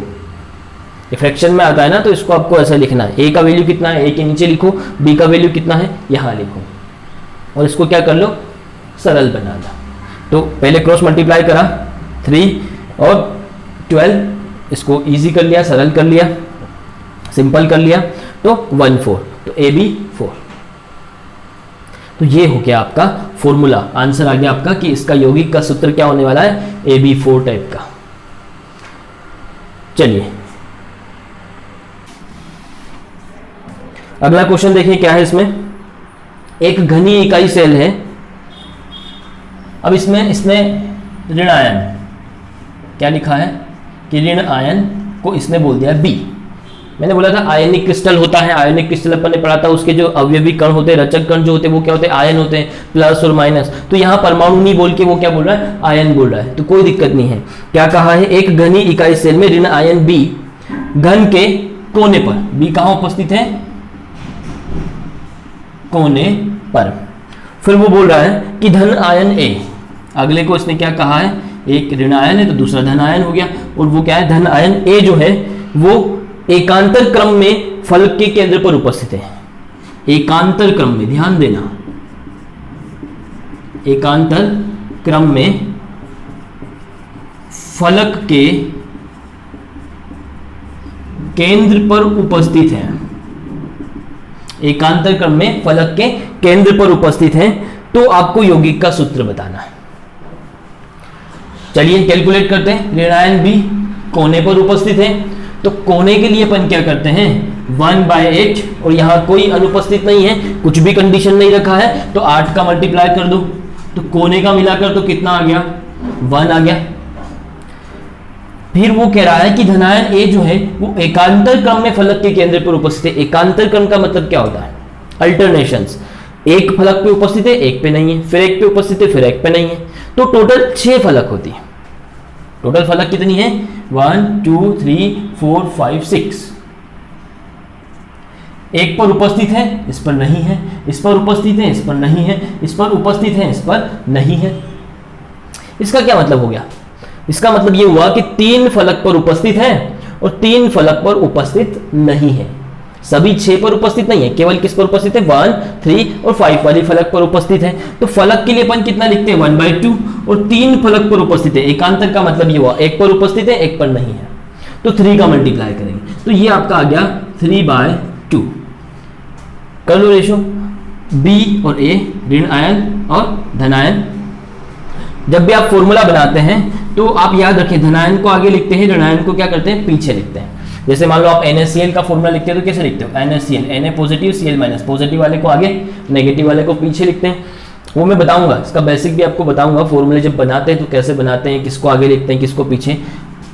ये फ्रैक्शन में आता है ना, तो इसको आपको ऐसा लिखना है, ए का वैल्यू कितना है ए के नीचे लिखो, बी का वैल्यू कितना है यहाँ लिखो, और इसको क्या कर लो सरल बना दो। तो पहले क्रॉस मल्टीप्लाई करा 3 और 12, इसको इजी कर लिया, सरल कर लिया, सिंपल कर लिया, तो 1 4, तो AB4। तो ये हो गया आपका फॉर्मूला, आंसर आ गया आपका कि इसका यौगिक का सूत्र क्या होने वाला है AB4 टाइप का। चलिए अगला क्वेश्चन देखिए क्या है इसमें। एक घनी इकाई सेल है, अब इसमें इसने ऋण आयन क्या लिखा है कि ऋण आयन को इसने बोल दिया बी। मैंने बोला था आयनिक क्रिस्टल होता है, आयनिक क्रिस्टल अपन ने पढ़ा था, उसके जो अवयवी कण होते हैं, रचक कण जो होते हैं वो क्या होते हैं आयन होते हैं, प्लस और माइनस। तो यहाँ परमाणु नहीं बोल के वो क्या बोल रहा है आयन बोल रहा है, तो कोई दिक्कत नहीं है। क्या कहा है एक घनी इकाई सेल में ऋण आयन बी घन के कोने पर, बी कहाँ उपस्थित है कोने पर, फिर वो बोल रहा है कि धन आयन ए, अगले को इसने क्या कहा है एक ऋण आयन है तो दूसरा धन आयन हो गया, और वो क्या है धन आयन ए जो है वो एकांतर क्रम में फलक के केंद्र पर उपस्थित है। एकांतर क्रम में ध्यान देना, एकांतर क्रम में फलक के केंद्र पर उपस्थित है, एकांतर क्रम में फलक के केंद्र पर उपस्थित है, तो आपको यौगिक का सूत्र बताना है। चलिए कैलकुलेट करते हैं। ऋण आयन बी कोने पर उपस्थित है, तो कोने के लिए अपन क्या करते हैं 1/8, और यहां कोई अनुपस्थित नहीं है, कुछ भी कंडीशन नहीं रखा है, तो 8 का मल्टीप्लाई कर दो, तो कोने का मिलाकर तो कितना आ गया 1 आ गया। फिर वो कह रहा है कि धनायन ए जो है वो एकांतर क्रम में फलक के केंद्र पर उपस्थित है। एकांतर क्रम का मतलब क्या होता है अल्टरनेशंस, एक फलक पे उपस्थित है एक पे नहीं है, फिर एक पे उपस्थित है फिर एक पे नहीं है, तो टोटल 6 फलक होती है। टोटल फलक कितनी है 1 2 3 4 5 6। एक पर उपस्थित है इस पर नहीं है, इस पर उपस्थित है इस पर नहीं है, इस पर उपस्थित है इस पर नहीं है। इसका क्या मतलब हो गया, इसका मतलब यह हुआ कि 3 फलक पर उपस्थित है और 3 फलक पर उपस्थित नहीं है। सभी 6 पर उपस्थित नहीं है, केवल किस पर उपस्थित है 1 3 और 5 वाली फलक पर उपस्थित है। तो फलक के लिए अपन कितना लिखते हैं 1/2, और 3 फलक पर उपस्थित है। एकांतर का मतलब ये हुआ एक पर उपस्थित है एक पर नहीं है, तो 3 का मल्टीप्लाई करेंगे, तो ये आपका आ गया 3/2। कर लो रेशो बी और ए, ऋण आयन और धनायन। जब भी आप फॉर्मूला बनाते हैं तो आप याद रखें धनायन को आगे लिखते हैं, ऋणायन को क्या करते हैं पीछे लिखते हैं। जैसे मान लो आप NaCl का फॉर्मूला लिखते हो तो कैसे लिखते हो, NaCl, Na positive Cl minus, positive वाले को आगे नेगेटिव वाले को पीछे लिखते हैं। वो मैं बताऊंगा, इसका बेसिक भी आपको बताऊंगा, फॉर्मूले जब बनाते हैं तो कैसे बनाते हैं, किसको आगे लिखते हैं किसको पीछे।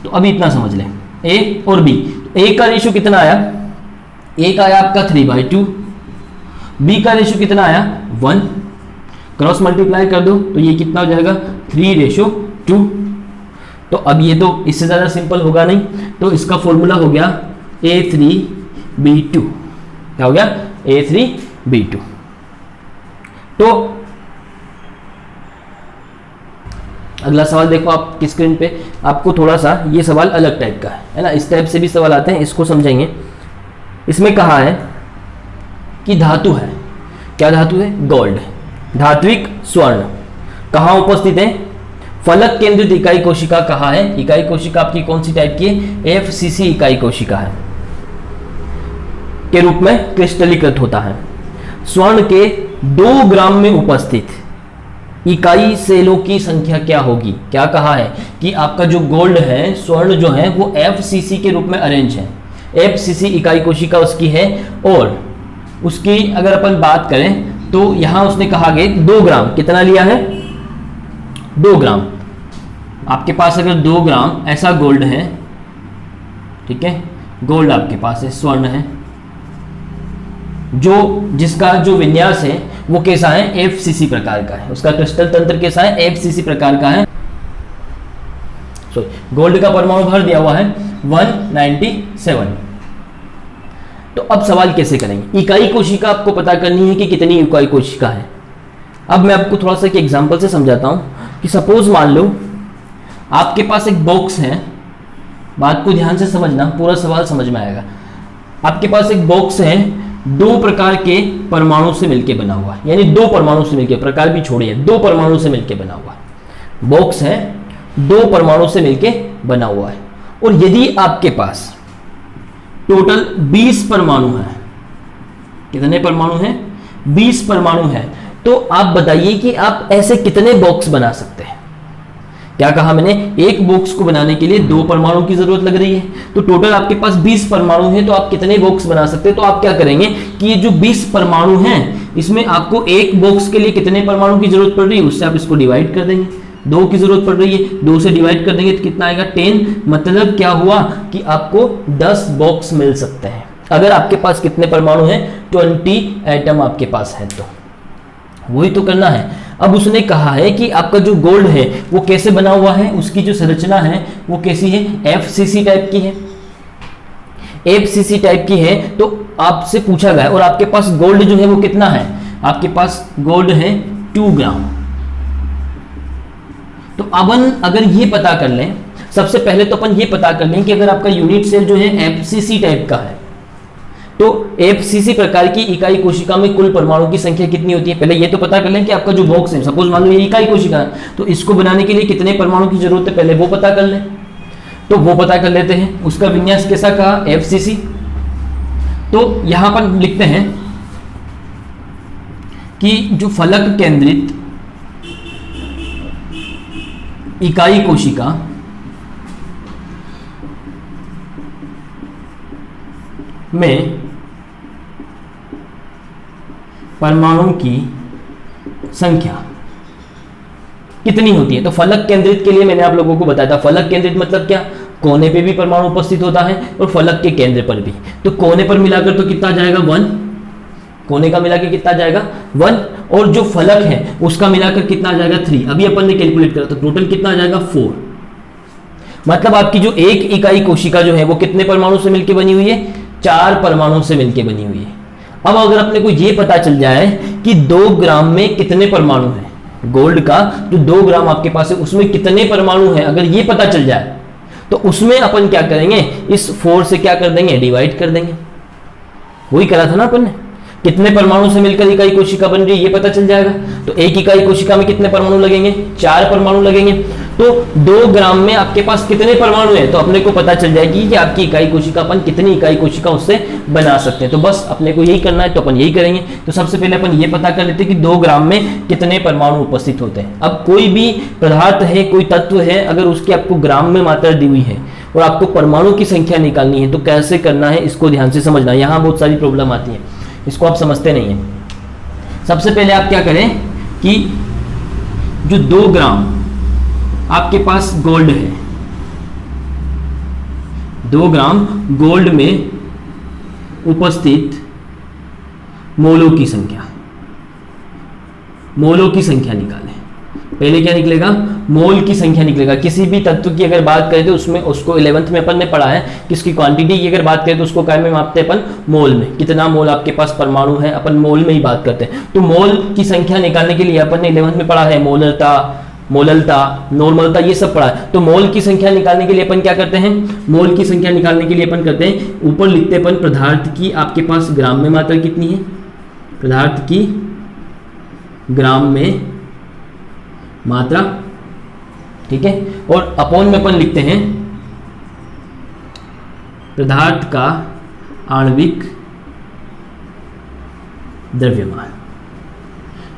तो अभी इतना समझ लें, ए और बी। ए का रेशियो कितना आया, ए का आया आपका 3/2, बी का रेशियो कितना आया 1, क्रॉस मल्टीप्लाई कर दो तो ये कितना हो जाएगा 3:2। तो अब ये तो इससे ज़्यादा सिंपल होगा नहीं, तो इसका फॉर्मूला हो गया A3B2। क्या हो गया, A3B2। तो अगला सवाल देखो आपकी स्क्रीन पे, आपको थोड़ा सा ये सवाल अलग टाइप का है ना, इस टाइप से भी सवाल आते हैं, इसको समझेंगे। इसमें कहा है कि धातु है, क्या धातु है, गोल्ड, धात्विक स्वर्ण कहाँ उपस्थित है, फलक केंद्रित इकाई कोशिका कहाँ है, इकाई कोशिका आपकी कौन सी टाइप की है, FCC इकाई कोशिका है, के रूप में क्रिस्टलीकृत होता है। स्वर्ण के 2 ग्राम में उपस्थित इकाई सेलों की संख्या क्या होगी। क्या कहा है कि आपका जो गोल्ड है, स्वर्ण जो है वो FCC के रूप में अरेंज है, FCC इकाई कोशिका उसकी है। और उसकी अगर अपन बात करें तो यहां उसने कहा कि 2 ग्राम, कितना लिया है 2 ग्राम। आपके पास अगर 2 ग्राम ऐसा गोल्ड है, ठीक है, गोल्ड आपके पास है, स्वर्ण है, जो जिसका जो विन्यास है वो कैसा है, FCC प्रकार का है, उसका क्रिस्टल तंत्र कैसा है, FCC प्रकार का है। गोल्ड का परमाणु भर दिया हुआ है 197। तो अब सवाल कैसे करेंगे, इकाई कोशिका आपको पता करनी है कि कितनी इकाई कोशिका है। अब मैं आपको थोड़ा सा एक एग्जांपल से समझाता हूं कि सपोज मान लो आपके पास एक बॉक्स है, बात को ध्यान से समझना, पूरा सवाल समझ में आएगा। आपके पास एक बॉक्स है, 2 प्रकार के परमाणु से मिलकर बना हुआ है, यानी 2 परमाणु से मिलकर, प्रकार भी छोड़िए, 2 परमाणु से मिलकर बना हुआ है। बॉक्स है, 2 परमाणु से मिलकर बना हुआ है, और यदि आपके पास टोटल 20 परमाणु है, कितने परमाणु हैं, 20 परमाणु है, तो आप बताइए कि आप ऐसे कितने बॉक्स बना सकते हैं। क्या कहा मैंने, एक बॉक्स को बनाने के लिए 2 परमाणु की जरूरत लग रही है, तो टोटल आपके पास 20 परमाणु हैं, तो आप कितने बॉक्स बना सकते हैं। तो आप क्या करेंगे कि ये जो 20 परमाणु हैं, इसमें आपको एक बॉक्स के लिए कितने परमाणु की जरूरत पड़ रही है, उससे आप इसको डिवाइड कर देंगे। 2 की जरूरत पड़ रही है, 2 से डिवाइड कर देंगे तो कितना आएगा 10। मतलब क्या हुआ कि आपको 10 बॉक्स मिल सकते हैं। अगर आपके पास कितने परमाणु हैं, 20 एटम आपके पास है, तो वही तो करना है। अब उसने कहा है कि आपका जो गोल्ड है वो कैसे बना हुआ है, उसकी जो संरचना है वो कैसी है, FCC टाइप की है, FCC टाइप की है। तो आपसे पूछा गया, और आपके पास गोल्ड जो है वो कितना है, आपके पास गोल्ड है 2 ग्राम। तो अपन अगर ये पता कर लें, सबसे पहले तो अपन ये पता कर लें कि अगर आपका यूनिट सेल जो है FCC टाइप का है, तो FCC प्रकार की इकाई कोशिका में कुल परमाणु की संख्या कितनी होती है। पहले ये तो पता कर लें कि आपका जो बॉक्स है, सपोज मान लो ये इकाई कोशिका है, तो इसको बनाने के लिए कितने परमाणु की जरूरत है, पहले वो पता कर लें। तो वो पता कर लेते हैं, उसका विन्यास कैसा कहा, FCC। तो यहां पर लिखते हैं कि जो फलक केंद्रित इकाई कोशिका में परमाणु की संख्या कितनी होती है। तो फलक केंद्रित के लिए मैंने आप लोगों को बताया था, फलक केंद्रित मतलब क्या, कोने पे भी परमाणु उपस्थित होता है और फलक के केंद्र पर भी। तो कोने पर मिलाकर तो कितना जाएगा 1, कोने का मिलाकर कितना जाएगा 1, और जो फलक है उसका मिलाकर कितना जाएगा 3। अभी अपन ने कैलकुलेट करा तो टोटल कितना जाएगा 4। मतलब आपकी जो एक इकाई कोशिका जो है वो कितने परमाणु से मिलकर बनी हुई है, 4 परमाणु से मिलकर बनी हुई है। अब अगर अपने को ये पता चल जाए कि 2 ग्राम में कितने परमाणु हैं, गोल्ड का जो 2 ग्राम आपके पास है उसमें कितने परमाणु हैं, अगर ये पता चल जाए तो उसमें अपन क्या करेंगे, इस 4 से क्या कर देंगे, डिवाइड कर देंगे। वही करा था ना अपन ने, कितने परमाणु से मिलकर इकाई कोशिका बन रही है ये पता चल जाएगा। तो एक इकाई कोशिका में कितने परमाणु लगेंगे, 4 परमाणु लगेंगे। तो 2 ग्राम में आपके पास कितने परमाणु हैं, तो अपने को पता चल जाएगी कि आपकी इकाई कोशिका, अपन कितनी इकाई कोशिका उससे बना सकते हैं। तो बस अपने को यही करना है, तो अपन यही करेंगे। तो सबसे पहले अपन ये पता कर लेते हैं कि 2 ग्राम में कितने परमाणु उपस्थित होते हैं। अब कोई भी पदार्थ है, कोई तत्व है, अगर उसकी आपको ग्राम में मात्रा दी हुई है और आपको परमाणु की संख्या निकालनी है, तो कैसे करना है इसको ध्यान से समझना। यहाँ बहुत सारी प्रॉब्लम आती है, इसको आप समझते नहीं है। सबसे पहले आप क्या करें कि जो 2 ग्राम आपके पास गोल्ड है, 2 ग्राम गोल्ड में उपस्थित मोलों की संख्या, मोलों की संख्या निकालें। पहले क्या निकलेगा? मोल की संख्या निकलेगा। किसी भी तत्व की अगर बात करें तो उसमें उसको 11th में अपन ने पढ़ा है कि इसकी क्वांटिटी की अगर बात करें तो उसको क्या में मापते हैं अपन? मोल में। कितना मोल आपके पास परमाणु है, अपन मोल में ही बात करते हैं। तो मोल की संख्या निकालने के लिए अपन ने 11th में पढ़ा है मोलरता, मोललता, नॉर्मलता, ये सब पढ़ा है। तो मोल की संख्या निकालने के लिए अपन क्या करते हैं? मोल की संख्या निकालने के लिए अपन करते हैं, ऊपर लिखते हैं अपन पदार्थ की आपके पास ग्राम में मात्रा कितनी है, पदार्थ की ग्राम में मात्रा, ठीक है, और अपोन में अपन लिखते हैं पदार्थ का आणविक द्रव्यमान।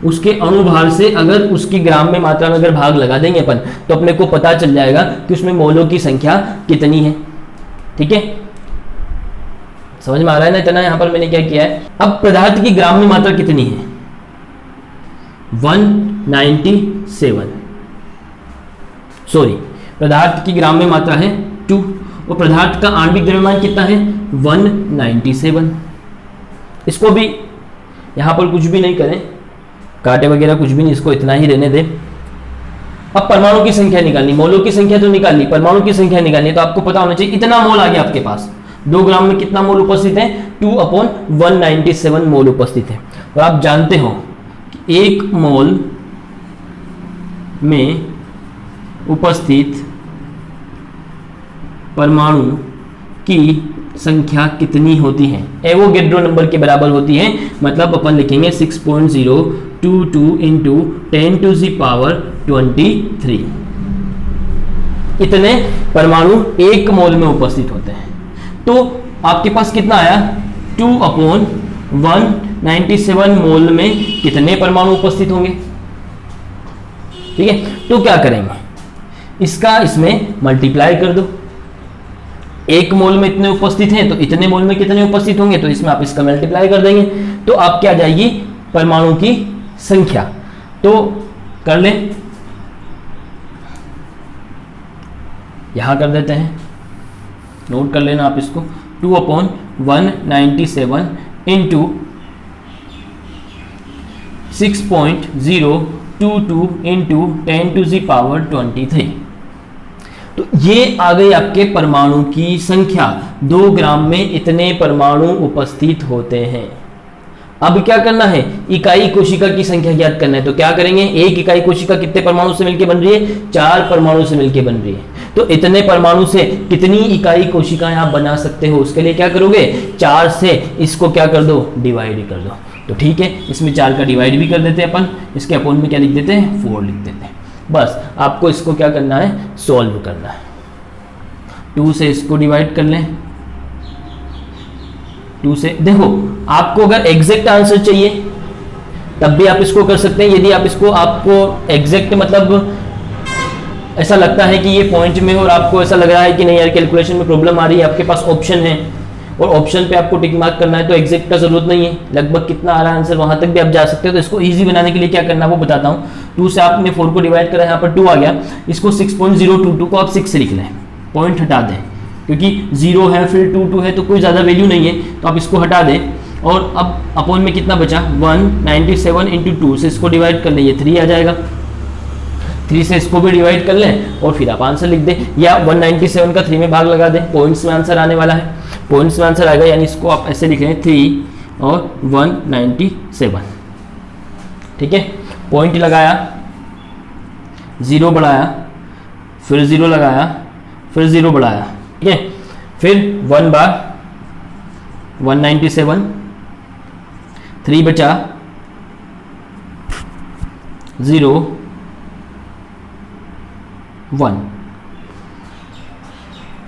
उसके अणुभार से अगर उसकी ग्राम में मात्रा में अगर भाग लगा देंगे अपन तो अपने को पता चल जाएगा कि उसमें मोलों की संख्या कितनी है। ठीक है, समझ में आ रहा है ना इतना? यहां पर मैंने क्या किया है, अब पदार्थ की ग्राम में मात्रा कितनी है? 197, सॉरी, पदार्थ की ग्राम में मात्रा है 2 और पदार्थ का आणविक द्रव्यमान कितना है? 197। इसको भी यहां पर कुछ भी नहीं करें, काटे वगैरह कुछ भी नहीं, इसको इतना ही रहने दें। अब परमाणु की संख्या निकालनी, मोलों की संख्या तो निकालनी, परमाणु की संख्या निकालनी, तो आपको पता होना चाहिए इतना मोल आ गया आपके पास। 2 ग्राम में कितना मोल उपस्थित है? 2/197 मोल उपस्थित है। और आप जानते हो कि 1 मोल में उपस्थित परमाणु की संख्या कितनी होती है? एवोगैड्रो नंबर के बराबर होती है। मतलब अपन लिखेंगे 6.022 इंटू 10⁻23। इतने परमाणु 1 मोल में उपस्थित होते हैं। तो आपके पास कितना आया? 2/197 मोल में कितने परमाणु उपस्थित होंगे? ठीक है, तो क्या करेंगे, इसका इसमें मल्टीप्लाई कर दो। 1 मोल में इतने उपस्थित हैं तो इतने मोल में कितने उपस्थित होंगे, तो इसमें आप इसका मल्टीप्लाई कर देंगे तो आप क्या आ जाएगी? परमाणु की संख्या। तो कर लें, यहां कर देते हैं, नोट कर लेना आप इसको। 2/197 इंटू 6.022 इंटू 10⁻23। तो ये आ गई आपके परमाणु की संख्या। 2 ग्राम में इतने परमाणु उपस्थित होते हैं। अब क्या करना है? इकाई कोशिका की संख्या ज्ञात करना है। तो क्या करेंगे? एक इकाई कोशिका कितने परमाणु से मिलकर बन रही है? 4 परमाणु से मिलकर बन रही है। तो इतने परमाणु से कितनी इकाई कोशिकाएं आप बना सकते हो? उसके लिए क्या करोगे? 4 से इसको क्या कर दो? डिवाइड कर दो। तो ठीक है, इसमें 4 का डिवाइड भी कर देते हैं अपन, इसके अपोन में क्या लिख देते हैं? 4 लिख देते हैं। बस आपको इसको क्या करना है? सॉल्व करना है। 2 से इसको डिवाइड कर लें, 2 से, देखो आपको अगर एग्जैक्ट आंसर चाहिए तब भी आप इसको कर सकते हैं। यदि आप इसको, आपको एग्जैक्ट मतलब ऐसा लगता है कि ये पॉइंट में और आपको ऐसा लग रहा है कि नहीं यार कैलकुलेशन में प्रॉब्लम आ रही है, आपके पास ऑप्शन है और ऑप्शन पे आपको टिक मार्क करना है, तो एग्जैक्ट का जरूरत नहीं है, लगभग कितना आ रहा है आंसर वहां तक भी आप जा सकते हो। तो इसको इजी बनाने के लिए क्या करना है वो बताता हूँ। 2 से आपने 4 को डिवाइड करा, यहाँ पर 2 आ गया, इसको 6.022 को आप 6 से लिख लें, पॉइंट हटा दें, क्योंकि 0 है फिर 2 है तो कोई ज़्यादा वैल्यू नहीं है, तो आप इसको हटा दें। और अब अपोन में कितना बचा? 197 इंटू 2 से इसको डिवाइड कर लें, ये 3 आ जाएगा। 3 से इसको भी डिवाइड कर लें और फिर आप आंसर लिख दें, या 197 का 3 में भाग लगा दें, पॉइंट्स में आंसर आने वाला है, पॉइंट्स में आंसर आएगा, यानी इसको आप ऐसे लिख लें 3 और 197। ठीक है, पॉइंट लगाया, 0 बढ़ाया, फिर 0 लगाया, फिर 0 बढ़ाया, ठीक है, फिर 1 बार 197, 3 बचा, 0 1,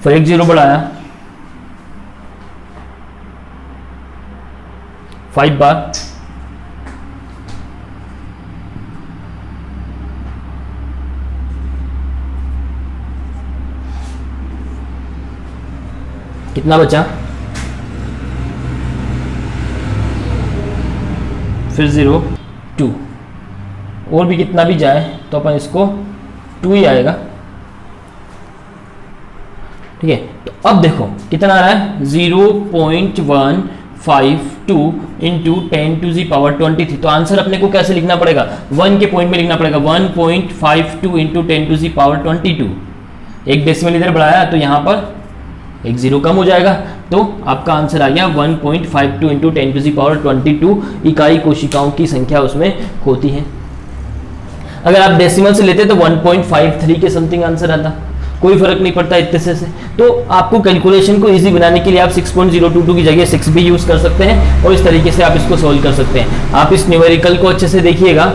फिर एक 0 बढ़ाया, 5 बार, कितना बचा, फिर 0 2, और भी कितना भी जाए तो अपन इसको 2 ही आएगा। ठीक है, तो अब देखो कितना आ रहा है 0.152 इंटू 10⁻23। तो आंसर अपने को कैसे लिखना पड़ेगा, 1 के पॉइंट में लिखना पड़ेगा, 1.52 इंटू 10⁻22। एक डेसिमल इधर बढ़ाया तो यहाँ पर एक 0 कम हो जाएगा, तो आपका आंसर आ गया 1.52 इंटू 10⁻22 इकाई कोशिकाओं की संख्या उसमें होती है। अगर आप डेसिमल से लेते तो 1.53 के समथिंग आंसर आता, कोई फर्क नहीं पड़ता इतने से। तो आपको कैलकुलेशन को इजी बनाने के लिए आप 6.022 की जगह 6 भी यूज कर सकते हैं और इस तरीके से आप इसको सोल्व कर सकते हैं। आप इस न्यूमेरिकल को अच्छे से देखिएगा,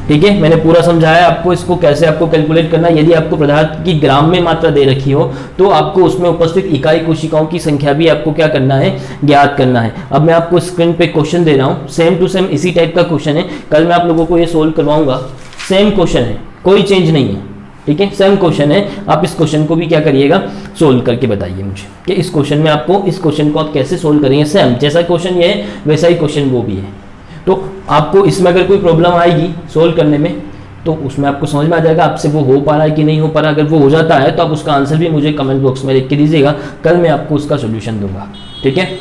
ठीक है, मैंने पूरा समझाया आपको इसको कैसे आपको कैलकुलेट करना है। यदि आपको पदार्थ की ग्राम में मात्रा दे रखी हो तो आपको उसमें उपस्थित इकाई कोशिकाओं की संख्या भी आपको क्या करना है, ज्ञात करना है। अब मैं आपको स्क्रीन पे क्वेश्चन दे रहा हूँ, सेम टू सेम इसी टाइप का क्वेश्चन है, कल मैं आप लोगों को ये सोल्व करवाऊंगा। सेम क्वेश्चन है, कोई चेंज नहीं है, ठीक है, सेम क्वेश्चन है। आप इस क्वेश्चन को भी क्या करिएगा, सोल्व करके बताइए मुझे कि इस क्वेश्चन में आपको इस क्वेश्चन को आप कैसे सोल्व करेंगे। सेम जैसा क्वेश्चन ये है वैसा ही क्वेश्चन वो भी है। तो आपको इसमें अगर कोई प्रॉब्लम आएगी सोल्व करने में तो उसमें आपको समझ में आ जाएगा आपसे वो हो पा रहा है कि नहीं हो पा रहा। अगर वो हो जाता है तो आप उसका आंसर भी मुझे कमेंट बॉक्स में लिख के दीजिएगा, कल मैं आपको उसका सोल्यूशन दूंगा। ठीक है।